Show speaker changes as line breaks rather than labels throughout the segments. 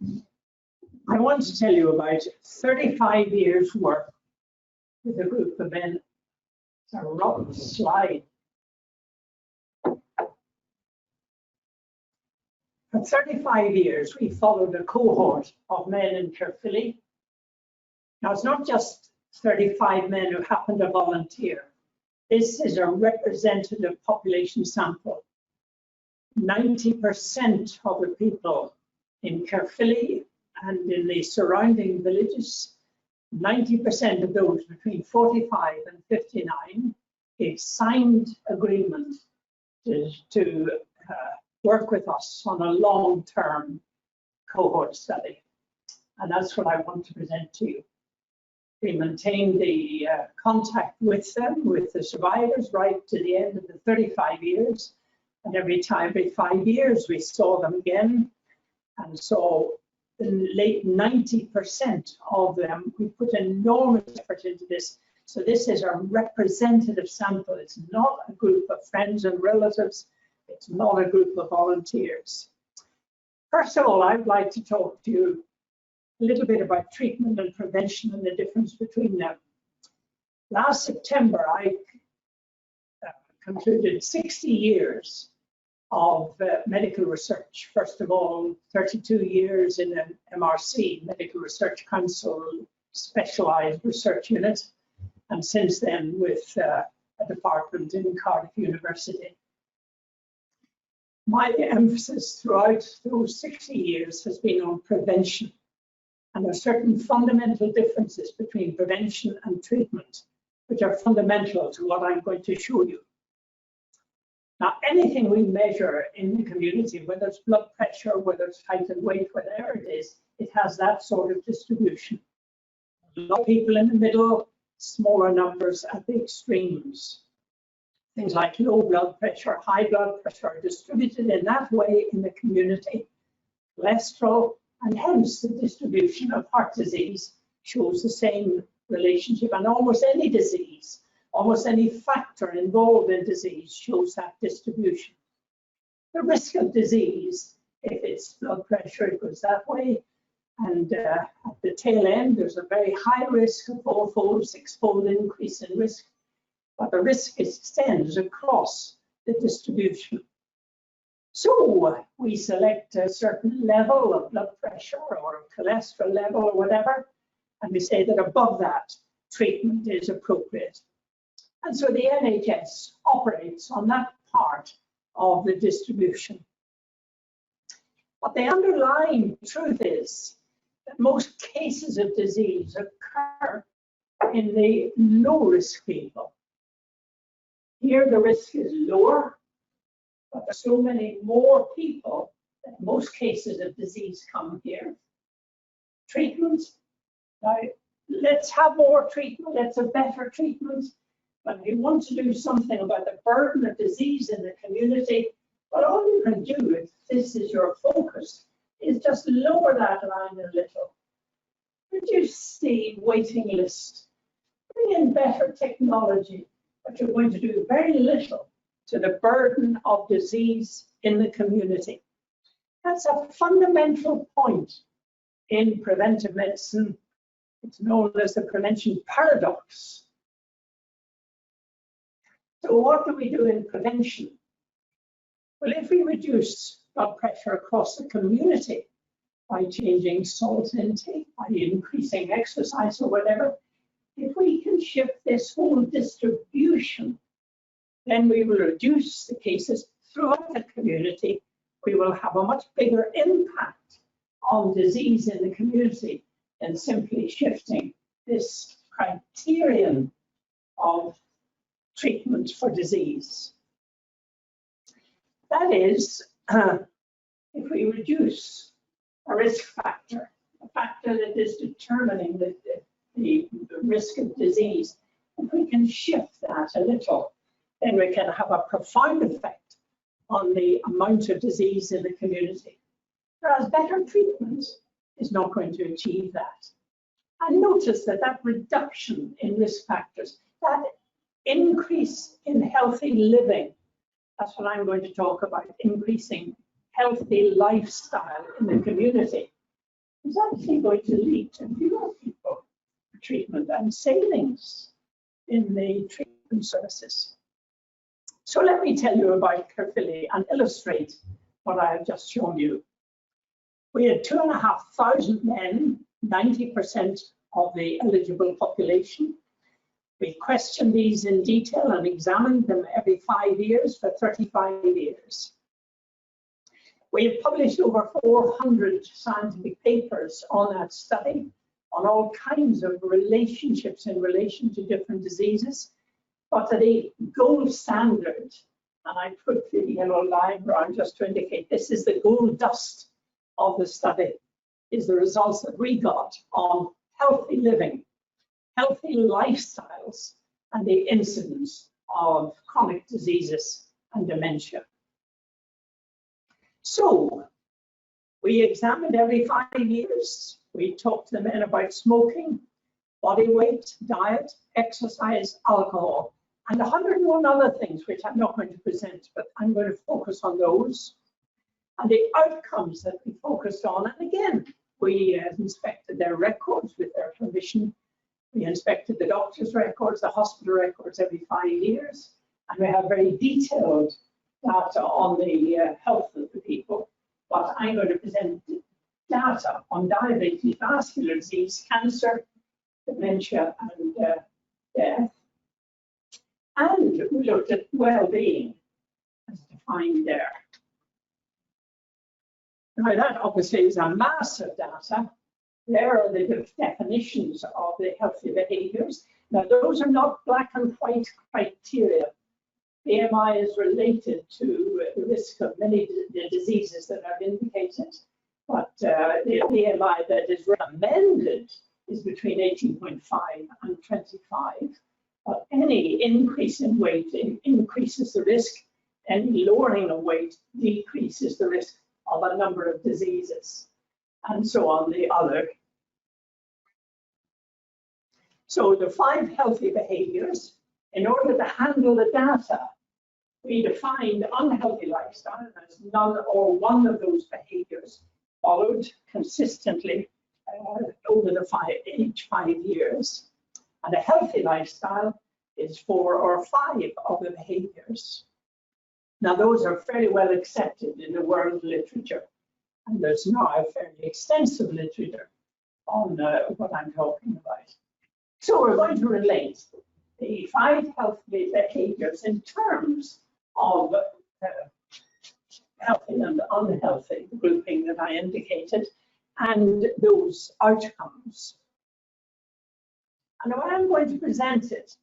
I want to tell you about 35 years work with a group of men. It's a rotten slide. For 35 years, we followed a cohort of men in Caerphilly. Now, it's not just 35 men who happen to volunteer. This is a representative population sample. 90% of the people in Caerphilly and in the surrounding villages, 90% of those between 45 and 59 gave signed agreement to work with us on a long-term cohort study. And that's what I want to present to you. We maintained the contact with them, with the survivors, right to the end of the 35 years. And every 5 years, we saw them again. And so the late 90% of them, we put enormous effort into this. So this is a representative sample. It's not a group of friends and relatives. It's not a group of volunteers. First of all, I'd like to talk to you a little bit about treatment and prevention and the difference between them. Last September, I concluded 60 years of medical research. First of all, 32 years in an MRC, Medical Research Council, specialized research unit, and since then with a department in Cardiff University. My emphasis throughout those 60 years has been on prevention. And there are certain fundamental differences between prevention and treatment, which are fundamental to what I'm going to show you. Now, anything we measure in the community, whether it's blood pressure, whether it's height and weight, whatever it is, it has that sort of distribution. A lot of people in the middle, smaller numbers at the extremes. Things like low blood pressure, high blood pressure are distributed in that way in the community. Cholesterol, and hence the distribution of heart disease shows the same relationship. And almost any disease, almost any factor involved in disease shows that distribution. The risk of disease, if it's blood pressure, it goes that way. And at the tail end, there's a very high risk of 4-fold, 6-fold increase in risk. But the risk extends across the distribution. So we select a certain level of blood pressure or cholesterol level or whatever, and we say that above that, treatment is appropriate. And so the NHS operates on that part of the distribution. But the underlying truth is that most cases of disease occur in the low-risk people. Here the risk is lower, but there's so many more people that most cases of disease come here. Treatment, now let's have more treatment, let's have better treatment. But if you want to do something about the burden of disease in the community, well, all you can do, if this is your focus, is just lower that line a little. Reduce the waiting list, bring in better technology, but you're going to do very little to the burden of disease in the community. That's a fundamental point in preventive medicine. It's known as the prevention paradox. So what do we do in prevention? Well, if we reduce blood pressure across the community by changing salt intake, by increasing exercise or whatever, if we can shift this whole distribution, then we will reduce the cases throughout the community. We will have a much bigger impact on disease in the community than simply shifting this criterion of treatment for disease. That is, if we reduce a risk factor, a factor that is determining the risk of disease, if we can shift that a little, then we can have a profound effect on the amount of disease in the community. Whereas better treatment is not going to achieve that. And notice that that reduction in risk factors, that increase in healthy living, that's what I'm going to talk about, increasing healthy lifestyle in the community. is actually going to lead to fewer people for treatment and savings in the treatment services. So let me tell you about Caerphilly and illustrate what I have just shown you. We had 2,500 men, 90% of the eligible population. We questioned these in detail and examined them every 5 years for 35 years. We have published over 400 scientific papers on that study, on all kinds of relationships in relation to different diseases. But the gold standard, and I put the yellow line around just to indicate this is the gold dust of the study, is the results that we got on healthy living, healthy lifestyles, and the incidence of chronic diseases and dementia. So we examined every 5 years. We talked to the men about smoking, body weight, diet, exercise, alcohol, and 101 other things which I'm not going to present, but I'm going to focus on those. And the outcomes that we focused on, and again, we inspected their records with their permission. We inspected the doctor's records, the hospital records every 5 years, and we have very detailed data on the health of the people. But I'm going to present data on diabetes, vascular disease, cancer, dementia, and death. And we looked at well-being as defined there. Now that obviously is a mass of data. There are the definitions of the healthy behaviors. Now those are not black and white criteria. BMI is related to the risk of many diseases that I've indicated, but the BMI that is recommended is between 18.5 and 25. But any increase in weight increases the risk. Any lowering of weight decreases the risk of a number of diseases, and so on the other. So the 5 healthy behaviors, in order to handle the data, we defined unhealthy lifestyle as none or one of those behaviors followed consistently over each 5 years. And a healthy lifestyle is 4 or 5 of the behaviors. Now, those are fairly well accepted in the world literature, and there's now a fairly extensive literature on what I'm talking about. So we're going to relate the 5 healthy behaviors in terms of healthy and unhealthy, the grouping that I indicated, and those outcomes. And the way I'm going to present it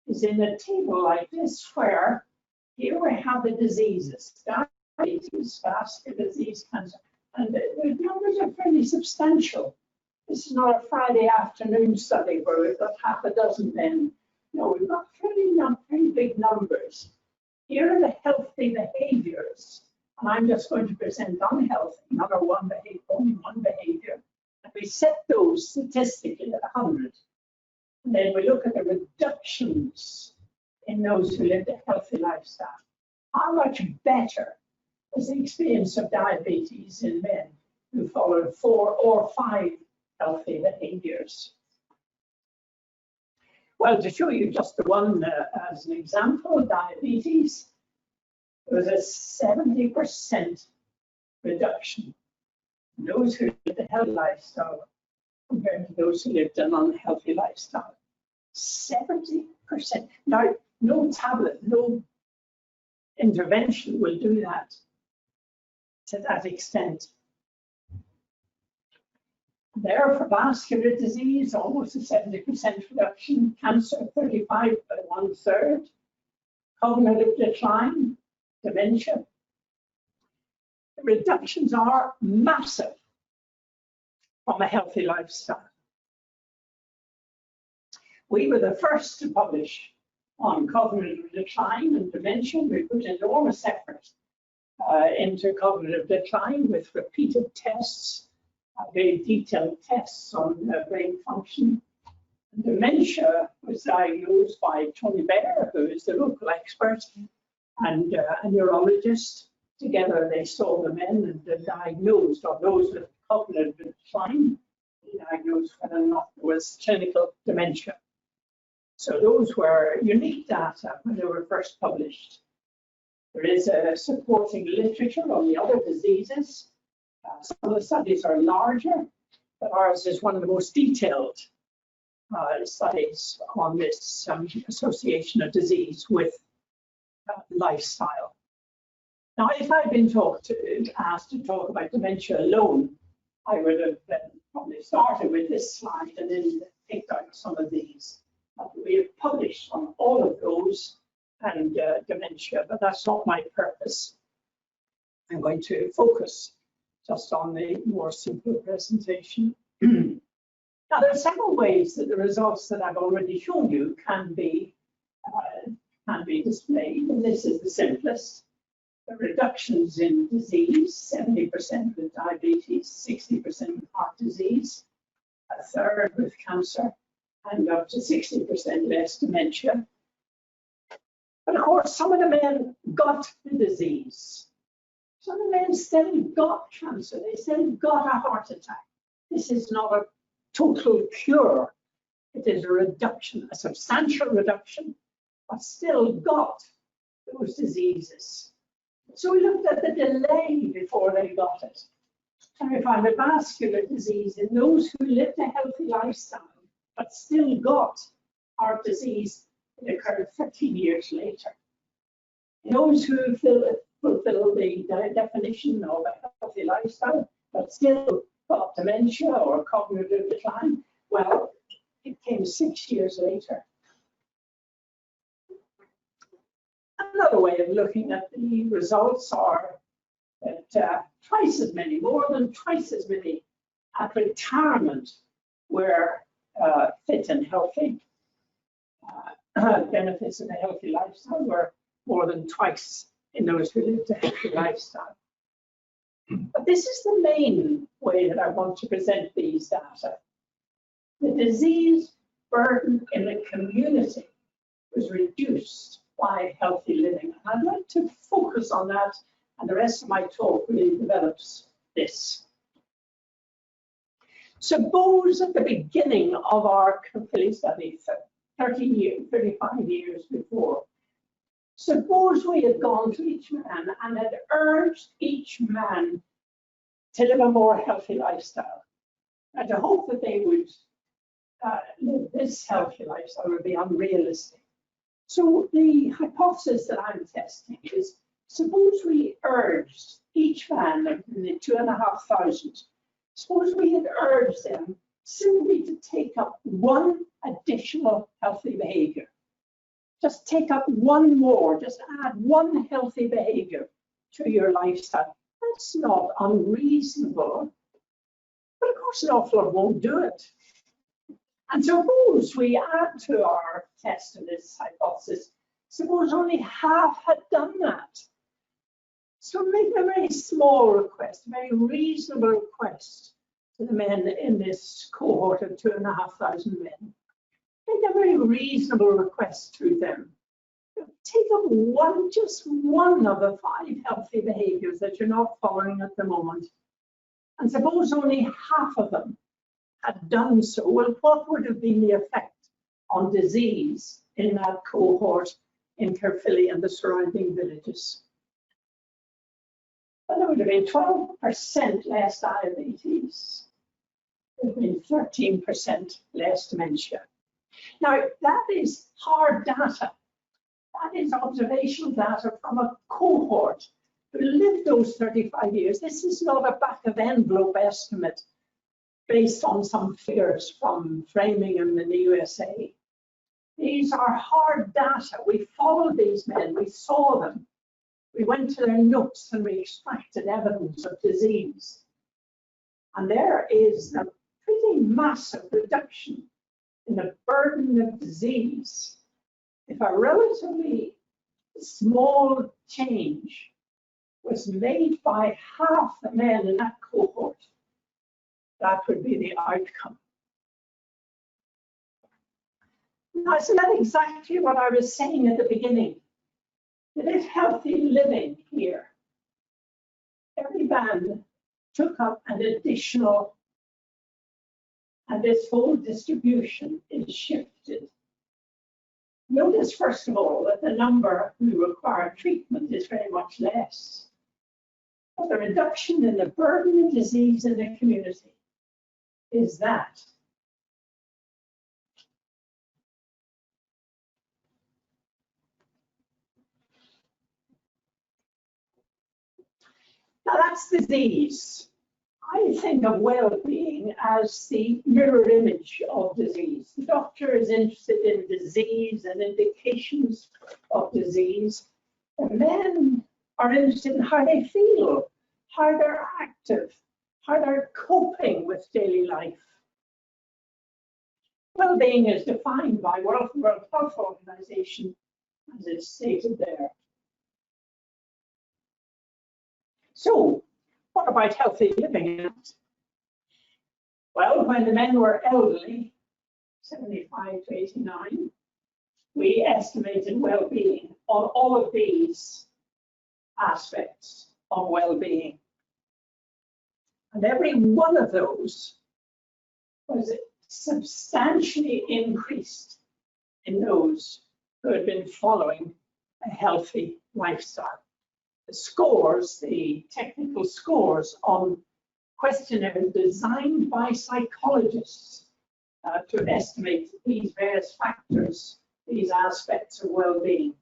is in a table like this, where here we have the diseases, diabetes, vascular disease, cancer, and the numbers are fairly substantial. This is not a Friday afternoon study where we've got half a dozen men. No, we've got pretty big numbers. Here are the healthy behaviors, and I'm just going to present unhealthy, not a one behavior, only one behavior. And we set those statistically at 100. And then we look at the reductions in those who lived a healthy lifestyle. How much better was the experience of diabetes in men who followed 4 or 5 healthy behaviors? Well, to show you just the one as an example, diabetes, there was a 70% reduction in those who lived a healthy lifestyle compared to those who lived an unhealthy lifestyle. 70%. Now, no tablet, no intervention will do that to that extent. There for vascular disease, almost a 70% reduction, cancer 35 by 1/3, cognitive decline, dementia. The reductions are massive from a healthy lifestyle. We were the first to publish on cognitive decline and dementia. We put enormous effort into cognitive decline with repeated tests, very detailed tests on brain function. And dementia was diagnosed by Tony Baer, who is the local expert, and a neurologist. Together they saw the men and diagnosed, or those with cognitive decline, diagnosed whether or not there was clinical dementia. So those were unique data when they were first published. There is a supporting literature on the other diseases. Some of the studies are larger, but ours is one of the most detailed studies on this association of disease with lifestyle. Now, if I'd been asked to talk about dementia alone, I would have probably started with this slide and then picked out some of these. We have published on all of those and dementia, but that's not my purpose. I'm going to focus just on the more simple presentation. Now, there are several ways that the results that I've already shown you can be displayed, and this is the simplest. The reductions in disease, 70% with diabetes, 60% with heart disease, a third with cancer, and up to 60% less dementia. But of course, some of the men got the disease. Some of the men still got cancer. They still got a heart attack. This is not a total cure. It is a reduction, a substantial reduction, but still got those diseases. So we looked at the delay before they got it. And we found a vascular disease in those who lived a healthy lifestyle, but still got heart disease. It occurred 13 years later. In those who fulfill the definition of a healthy lifestyle, but still got dementia or cognitive decline, well, it came 6 years later. Another way of looking at the results are that more than twice as many at retirement were fit and healthy. Benefits of a healthy lifestyle were more than twice in those who lived a healthy lifestyle. But this is the main way that I want to present these data. The disease burden in the community was reduced by healthy living. And I'd like to focus on that, and the rest of my talk really develops this. Suppose at the beginning of our Caerphilly study, 35 years before, suppose we had gone to each man and had urged each man to live a more healthy lifestyle, and to hope that they would live this healthy lifestyle would be unrealistic. So the hypothesis that I'm testing is, suppose we urged each man of the 2,500, suppose we had urged them simply to take up one additional healthy behavior. Just take up one more, just add one healthy behavior to your lifestyle. That's not unreasonable, but of course an awful lot won't do it. And suppose we add to our test of this hypothesis, suppose only half had done that. So make a very small request, a very reasonable request to the men in this cohort of 2,500 men. Make a very reasonable request to them. Take up one, just one of the 5 healthy behaviors that you're not following at the moment. And suppose only half of them had done so. Well, what would have been the effect on disease in that cohort in Caerphilly and the surrounding villages? Well, there would have been 12% less diabetes. There would have been 13% less dementia. Now, that is hard data. That is observational data from a cohort who lived those 35 years. This is not a back of envelope estimate based on some figures from Framingham in the USA. These are hard data. We followed these men, we saw them. We went to their notes and we extracted evidence of disease. And there is a pretty massive reduction in the burden of disease. If a relatively small change was made by half the men in that cohort, that would be the outcome. Now, isn't that exactly what I was saying at the beginning? That if healthy living here, every man took up an additional, and this whole distribution is shifted. Notice, first of all, that the number who require treatment is very much less. But the reduction in the burden of disease in the community is that. Now that's disease. I think of well-being as the mirror image of disease. The doctor is interested in disease and indications of disease. The men are interested in how they feel, how they're active, how they're coping with daily life. Well-being is defined by World Health Organization, as is stated there. So, what about healthy living? Well, when the men were elderly, 75 to 89, we estimated well-being on all of these aspects of well-being. And every one of those was substantially increased in those who had been following a healthy lifestyle. The scores, the technical scores on questionnaires designed by psychologists to estimate these various factors, these aspects of well-being.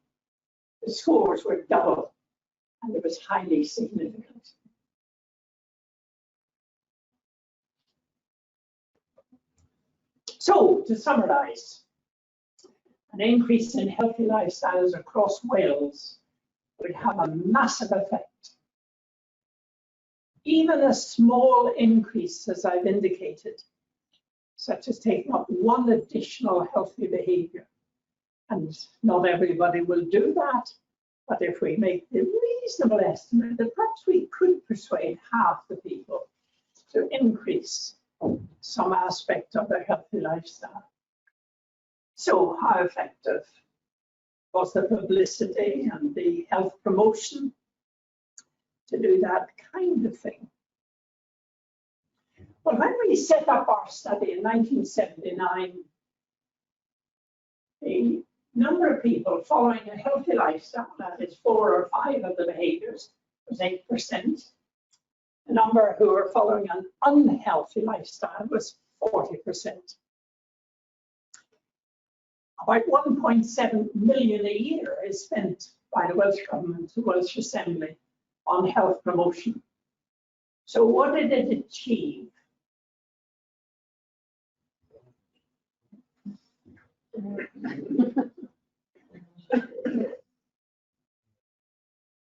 The scores were double, and it was highly significant. So, to summarize, an increase in healthy lifestyles across Wales would have a massive effect. Even a small increase, as I've indicated, such as taking up one additional healthy behaviour. And not everybody will do that, but if we make the reasonable estimate that perhaps we could persuade half the people to increase some aspect of their healthy lifestyle. So how effective was the publicity and the health promotion to do that kind of thing? Well, when we set up our study in 1979, the number of people following a healthy lifestyle, that is 4 or 5 of the behaviours, was 8%. The number who were following an unhealthy lifestyle was 40%. About 1.7 million a year is spent by the Welsh Government, the Welsh Assembly, on health promotion. So what did it achieve?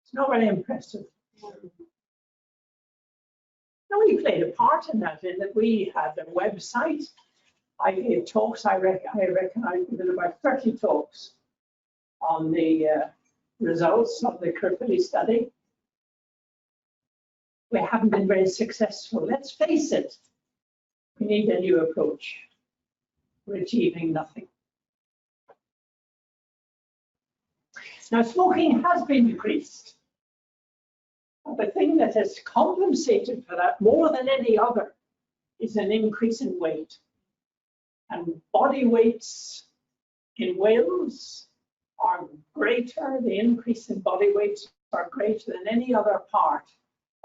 It's not very impressive. Now, we played a part in that we had a website. I gave talks. I reckon I've given about 30 talks on the results of the Caerphilly study. We haven't been very successful. Let's face it, we need a new approach. We're achieving nothing. Now, smoking has been decreased. But the thing that has compensated for that more than any other is an increase in weight. And body weights in Wales are greater, the increase in body weights are greater than any other part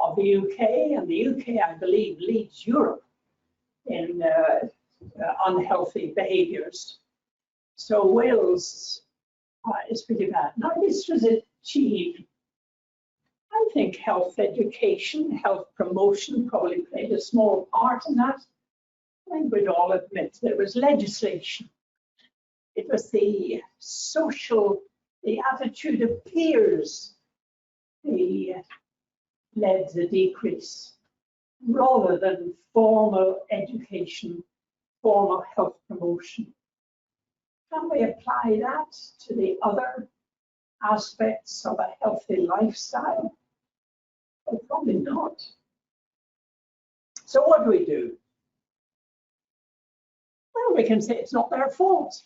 of the UK, and the UK, I believe, leads Europe in unhealthy behaviours. So Wales is pretty bad. Now, this was achieved. I think health education, health promotion probably played a small part in that. I think we'd all admit there was legislation. It was the social, the attitude of peers, led the decrease, rather than formal education, formal health promotion. Can we apply that to the other aspects of a healthy lifestyle? Well, probably not. So what do we do? Well, we can say it's not their fault.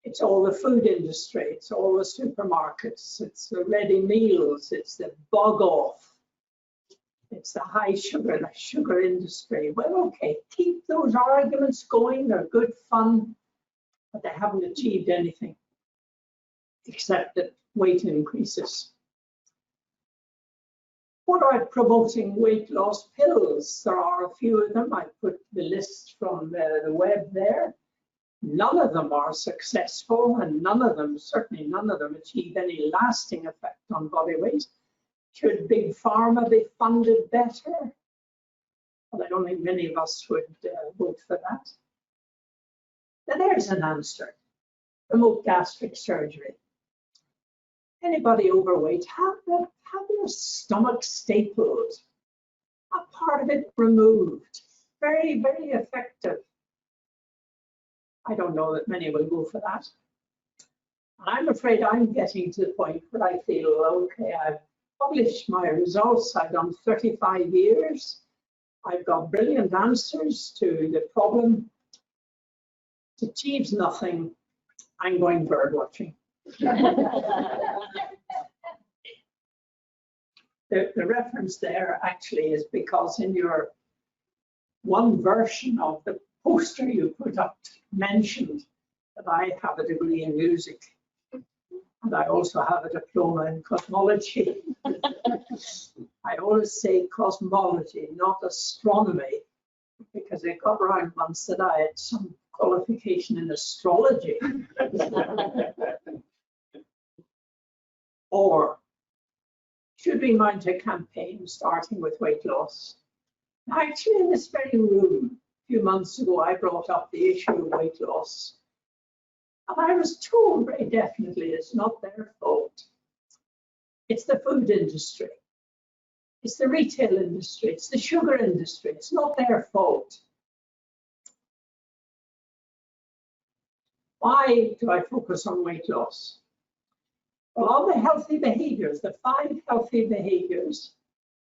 It's all the food industry, it's all the supermarkets, it's the ready meals, it's the bug off. It's the the sugar industry. Well, okay, keep those arguments going. They're good fun, but they haven't achieved anything except that weight increases. What are promoting weight loss pills? There are a few of them. I put the list from the web there. None of them are successful, and certainly none of them achieve any lasting effect on body weight. Should Big Pharma be funded better? Well, I don't think many of us would vote for that. Now there's an answer. Promote gastric surgery. Anybody overweight, have your stomach stapled, a part of it removed. Very, very effective. I don't know that many will go for that. I'm afraid I'm getting to the point where I feel, okay, I've published my results. I've done 35 years. I've got brilliant answers to the problem. It achieves nothing. I'm going bird watching. The reference there actually is because in your one version of the poster you put up mentioned that I have a degree in music and I also have a diploma in cosmology. I always say cosmology, not astronomy, because it got around once that I had some qualification in astrology. Or should we mount a campaign starting with weight loss? Actually, in this very room, a few months ago, I brought up the issue of weight loss. And I was told very definitely it's not their fault. It's the food industry. It's the retail industry. It's the sugar industry. It's not their fault. Why do I focus on weight loss? Well, all the healthy behaviors, the 5 healthy behaviors,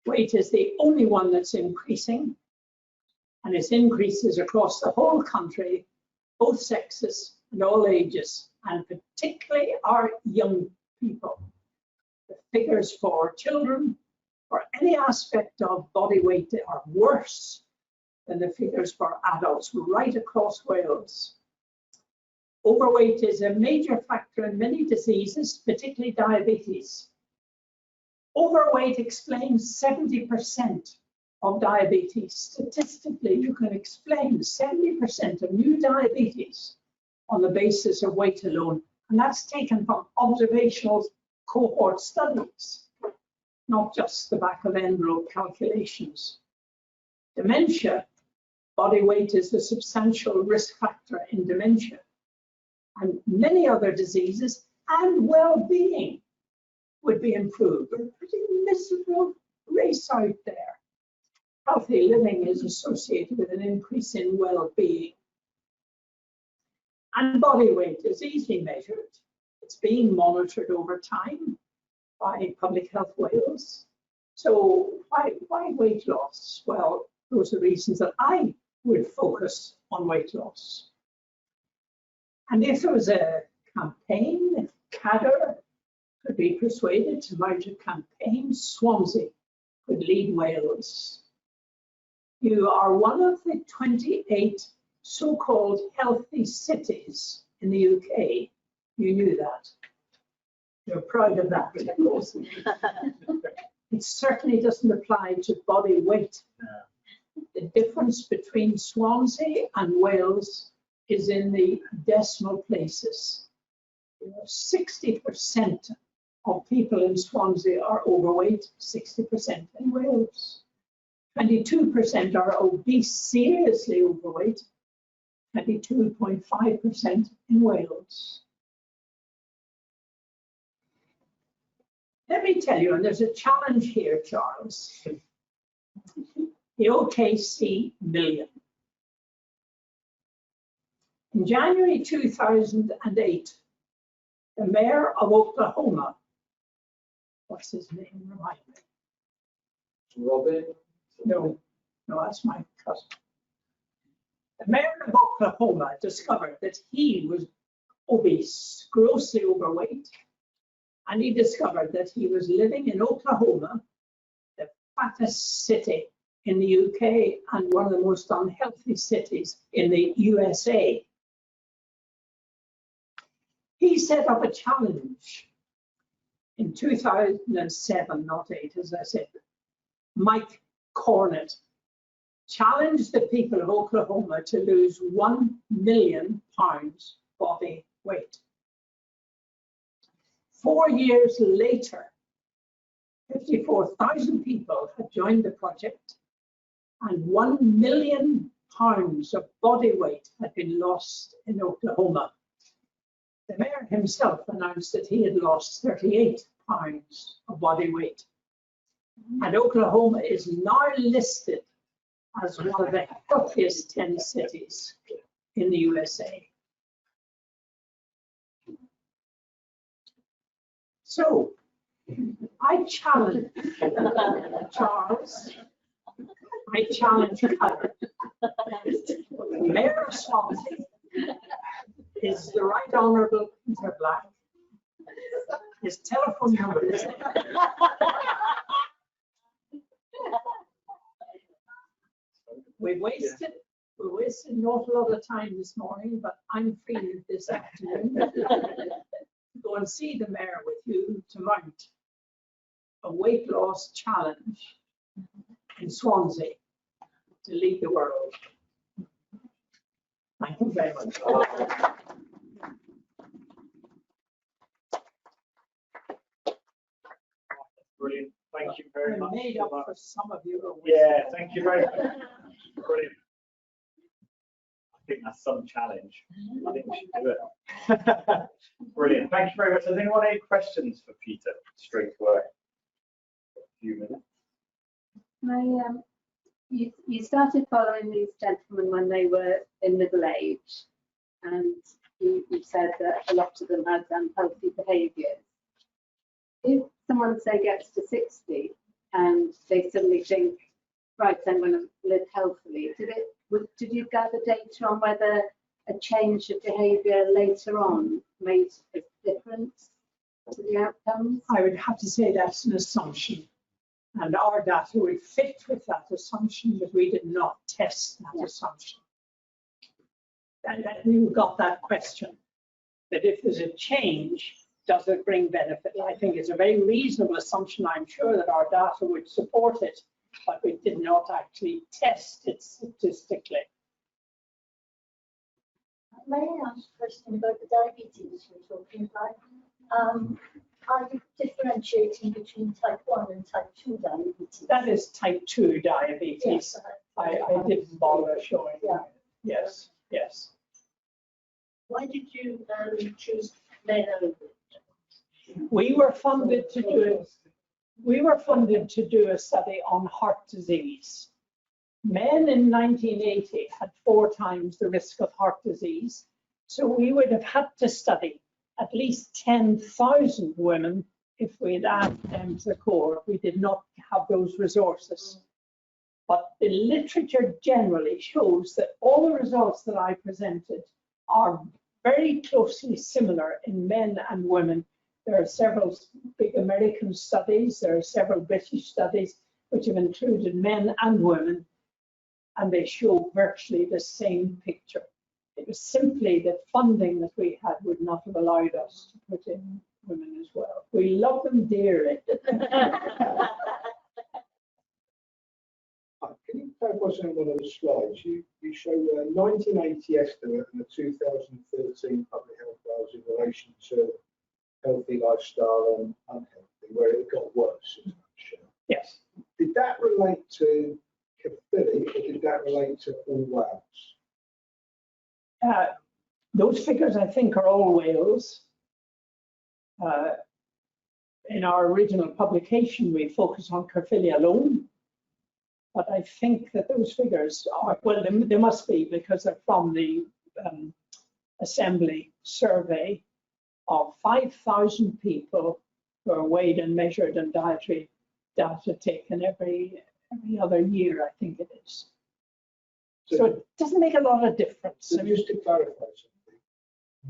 weight is the only one that's increasing, and its increases across the whole country, both sexes and all ages, and particularly our young people. The figures for children, or any aspect of body weight, are worse than the figures for adults right across Wales. Overweight is a major factor in many diseases, particularly diabetes. Overweight explains 70% of diabetes. Statistically, you can explain 70% of new diabetes on the basis of weight alone. And that's taken from observational cohort studies, not just the back of envelope calculations. Dementia, body weight is a substantial risk factor in dementia. And many other diseases and well-being would be improved. We're a pretty miserable race out there. Healthy living is associated with an increase in well-being. And body weight is easily measured. It's being monitored over time by Public Health Wales. So why weight loss? Well, those are reasons that I would focus on weight loss. And if there was a campaign, if CADR could be persuaded to mount a campaign, Swansea could lead Wales. You are one of the 28 so-called healthy cities in the UK. You knew that. You're proud of that, of course. It certainly doesn't apply to body weight. The difference between Swansea and Wales is in the decimal places. 60% of people in Swansea are overweight, 60% in Wales. 22% are obese, seriously overweight, 22.5% in Wales. Let me tell you, and there's a challenge here, Charles. The OKC million. In January 2008, the mayor of Oklahoma, what's his name, remind me?
Robin?
No, that's my cousin. The mayor of Oklahoma discovered that he was obese, grossly overweight, and he discovered that he was living in Oklahoma, the fattest city in the UK and one of the most unhealthy cities in the USA. He set up a challenge in 2007, not 8, as I said. Mike Cornett challenged the people of Oklahoma to lose 1 million pounds body weight. 4 years later, 54,000 people had joined the project and 1 million pounds of body weight had been lost in Oklahoma. The mayor himself announced that he had lost 38 pounds of body weight. And Oklahoma is now listed as one of the healthiest 10 cities in the USA. So I challenge Charles, I challenge Heather. Mayor of Swansea is the Right Honourable Peter Black. His telephone number is there. We wasted an awful lot of time this morning, but I'm free this afternoon to go and see the mayor with you to mount a weight loss challenge in Swansea to lead the world. Thank you very much.
Brilliant. Thank you very much.
Made up for some of you.
Yeah, thank you very much. Brilliant. I think that's some challenge. I think we should do it. Brilliant. Thank you very much. Has anyone any questions for Peter straight away? A few minutes.
You started following these gentlemen when they were in middle age, and you said that a lot of them had unhealthy behaviours. If someone, say, gets to 60 and they suddenly think, right, I'm going to live healthily, did you gather data on whether a change of behaviour later on made a difference to the outcomes?
I would have to say that's an assumption. And our data would fit with that assumption, but we did not test that assumption. And you got that question, that if there's a change, does it bring benefit? I think it's a very reasonable assumption. I'm sure that our data would support it, but we did not actually test it statistically.
May I ask a question about the diabetes you're talking about? Are you differentiating between type 1 and type 2 diabetes?
That is type 2 diabetes.
Yes,
I didn't bother showing.
Yeah.
Yes, yes.
Why did you choose men only?
We were funded to do it. We were funded to do a study on heart disease. Men in 1980 had 4 times the risk of heart disease. So we would have had to study at least 10,000 women if we'd added them to the core. We did not have those resources. But the literature generally shows that all the results that I presented are very closely similar in men and women. There are several big American studies, there are several British studies which have included men and women, and they show virtually the same picture. It was simply that funding that we had would not have allowed us to put in women as well. We love them dearly.
Can you clarify something on one of the slides? You show a 1980 estimate and a 2013 public health trials in relation to healthy lifestyle and unhealthy, where it got worse.
Yes.
Did that relate to Caerphilly or did that relate to all Wales?
Those figures, I think, are all Wales. In our original publication, we focus on Caerphilly alone. But I think that those figures are, well, they must be because they're from the Assembly survey of 5,000 people who are weighed and measured and dietary data taken every other year, I think it is. So it doesn't make a lot of difference.
So just to clarify something,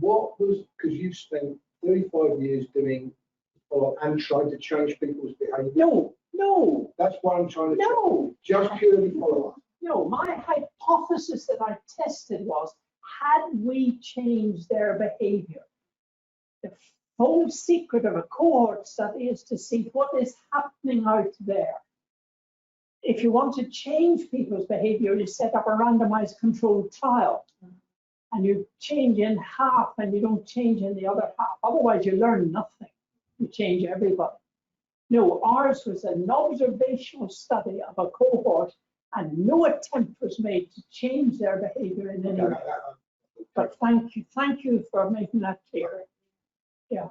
what was, because you spent 35 years doing and trying to change people's behaviour?
No, No,
That's what I'm trying to check.
no,
Just purely follow-up.
no. My hypothesis that I tested was, had we changed their behavior? The whole secret of a cohort study is to see what is happening out there. If you want to change people's behavior, you set up a randomized controlled trial. And you change in half and you don't change in the other half. Otherwise, you learn nothing. You change everybody. No, ours was an observational study of a cohort, and no attempt was made to change their behavior in any way. But thank you for making that clear. Yeah.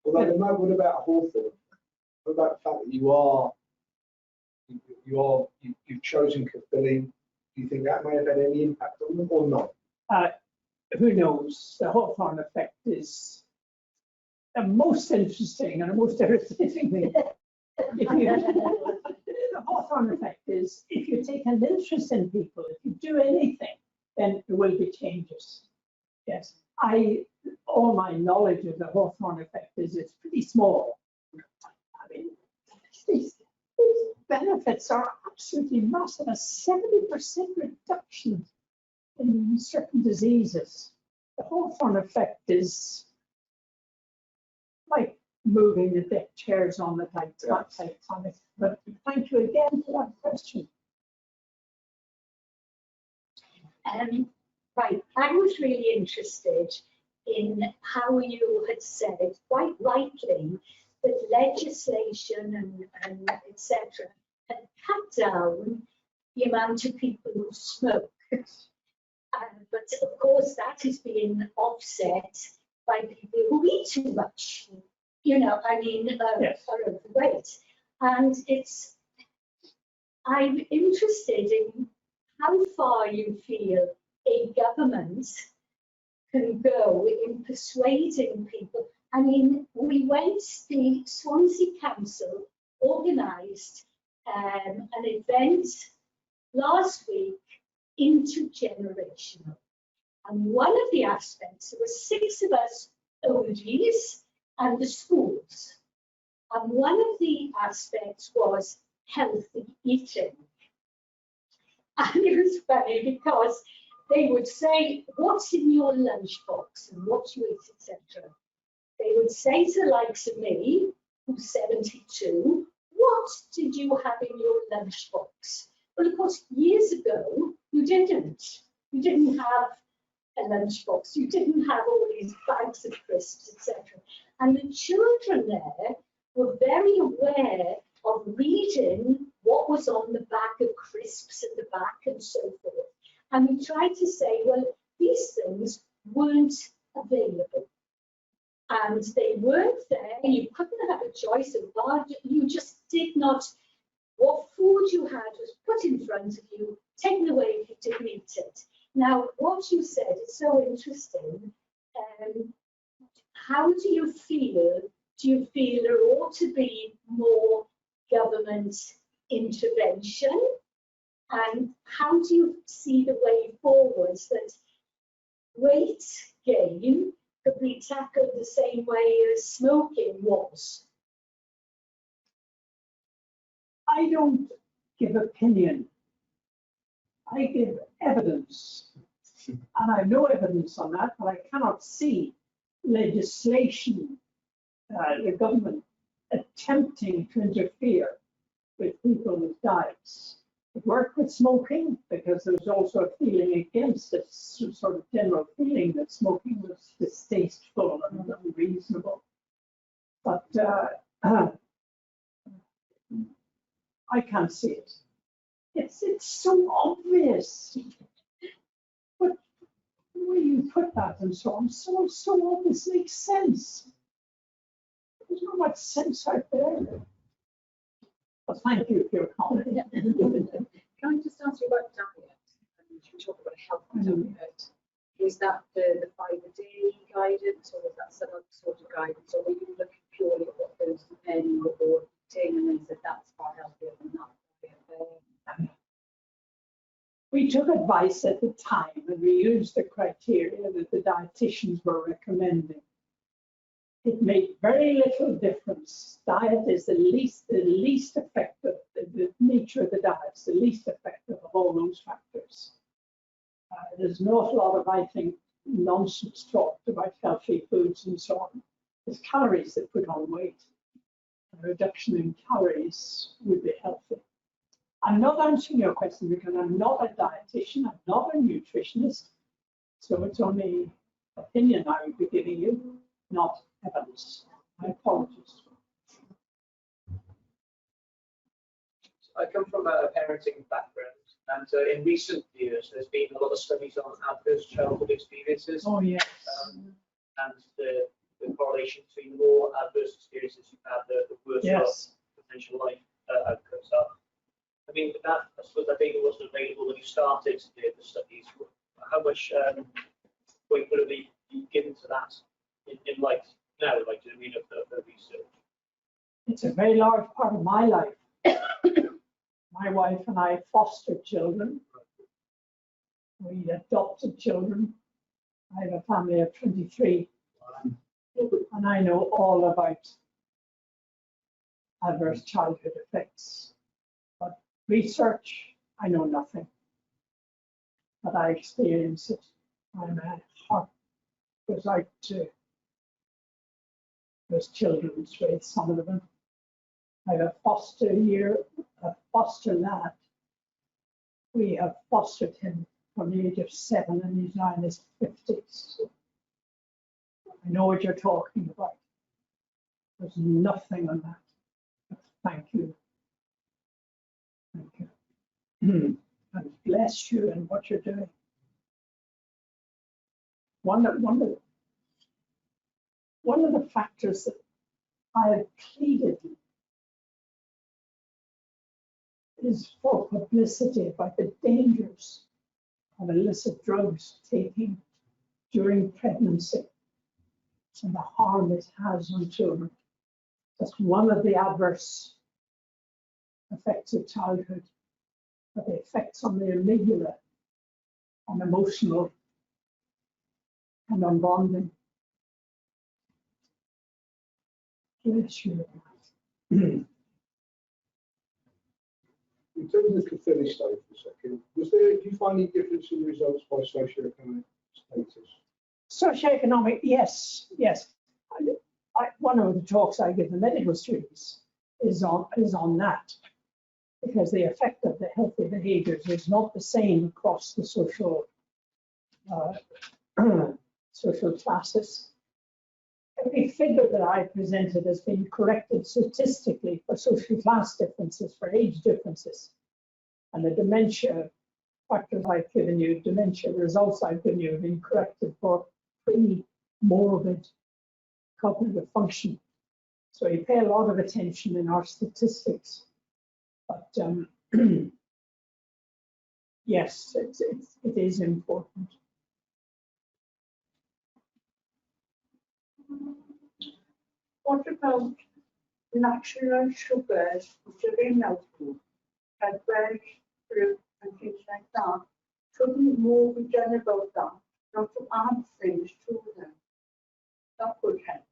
Although, what about Hawthorne? What about the fact that you've chosen Caerphilly? Do you think that may have had any impact on them or not?
Who knows? The Hawthorne effect is the most interesting and the most irritating thing. The Hawthorne effect is, if you take an interest in people, if you do anything, then there will be changes. Yes, all my knowledge of the Hawthorne effect is it's pretty small. I mean, these benefits are absolutely massive. A 70% reduction in certain diseases. The Hawthorne effect is like moving the deck chairs on the Titanic. But thank you again for that question.
Right, I was really interested in how you had said, quite rightly, that legislation and etc. had cut down the amount of people who smoke. But of course, that is being offset by people who eat too much. You know, I mean,
Yes.
are overweight. And I'm interested in how far you feel a government can go in persuading people. I mean, the Swansea Council organised an event last week, intergenerational. And one of the aspects, there were 6 of us oldies and the schools. And one of the aspects was healthy eating. And it was funny because they would say, what's in your lunchbox and what you eat, etc. They would say to the likes of me, who's 72, what did you have in your lunchbox? Well, of course, years ago, you didn't. You didn't have a lunchbox. You didn't have all these bags of crisps, etc. And the children there were very aware of reading what was on the bag of crisps at the back and so forth. And we tried to say, well, these things weren't available. And they weren't there. You couldn't have a choice of bar. You just did not. What food you had was put in front of you, taken away if you didn't eat it. Now, what you said is so interesting. How do you feel? Do you feel there ought to be more government intervention? And how do you see the way forwards that weight gain could be tackled the same way as smoking was?
I don't give opinion. I give evidence. And I have no evidence on that, but I cannot see legislation, the government attempting to interfere with people's diets. It worked with smoking because there was also a feeling against it, sort of general feeling that smoking was distasteful and unreasonable. But I can't see it. It's so obvious. But the way you put that and so on, so obvious, makes sense. There's not much sense out there. Well, thank you for your comment.
Can I just ask you about diet? You talk about a healthy diet. Is that the 5-a-day guidance, or is that some other sort of guidance, or were you looking purely at what those men were eating and then said that's far healthier than that?
We took advice at the time and we used the criteria that the dietitians were recommending. it made very little difference. Diet is the least effective, the nature of the diet is the least effective of all those factors. There's an awful lot of, I think, nonsense talked about healthy foods and so on. It's calories that put on weight. A reduction in calories would be healthy. I'm not answering your question because I'm not a dietitian, I'm not a nutritionist, so it's only opinion I would be giving you, not evidence. My apologies.
I come from a parenting background, and in recent years, there's been a lot of studies on adverse childhood experiences.
Oh, yes.
And the correlation between the more adverse experiences you've had, the worse your potential life outcomes are. I mean, that, I suppose that data wasn't available when you started the studies. How much weight would it be given to that in light now, like the read of the research?
It's a very large part of my life. My wife and I fostered children. We adopted children. I have a family of 23. And I know all about adverse childhood effects. But research, I know nothing. But I experience it. My heart goes out to those children's with some of them. I have a foster lad. We have fostered him from the age of 7 and he's now in his 50s. I know what you're talking about. There's nothing on that. But thank you. Thank you. And bless you in what you're doing. One of the factors that I have pleaded is for publicity about the dangers of illicit drugs taking during pregnancy and the harm it has on children. That's one of the adverse effects of childhood, but the effects on the amygdala, on emotional and on bonding. Bless you.
In terms of the Caerphilly Study for a second, do you find any difference in results by socioeconomic status?
Socioeconomic, yes. One of the talks I give the medical students is on that, because the effect of the healthy behaviours is not the same across the social classes. Every figure that I presented has been corrected statistically for social class differences, for age differences. And the dementia factors I've given you, dementia results I've given you have been corrected for pre-morbid cognitive function. So you pay a lot of attention in our statistics. But yes, it is important.
What about natural sugars, which are in milk food, like berries, fruit, and things like that? Shouldn't more be done about that, not to add things to them? That would help.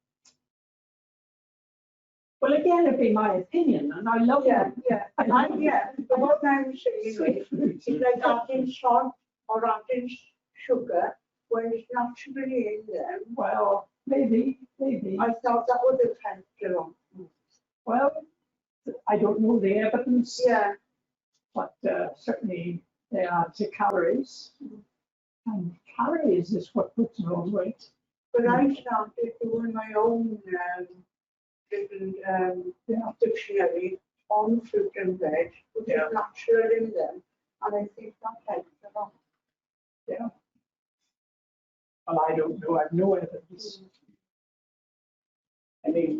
Well, again, it'd be my opinion, and I love
Yeah,
that.
But what I'm saying is like adding salt or adding sugar when it's naturally in them.
Well, maybe.
I thought that would have helped a lot.
Well, I don't know the evidence.
Yeah.
But certainly they add to calories. And calories is what puts on weight.
But I started doing my own different dictionary on fruit and veg, which is natural in them, and I think that helps a lot.
Yeah. Well, I don't know. I have no evidence.
Any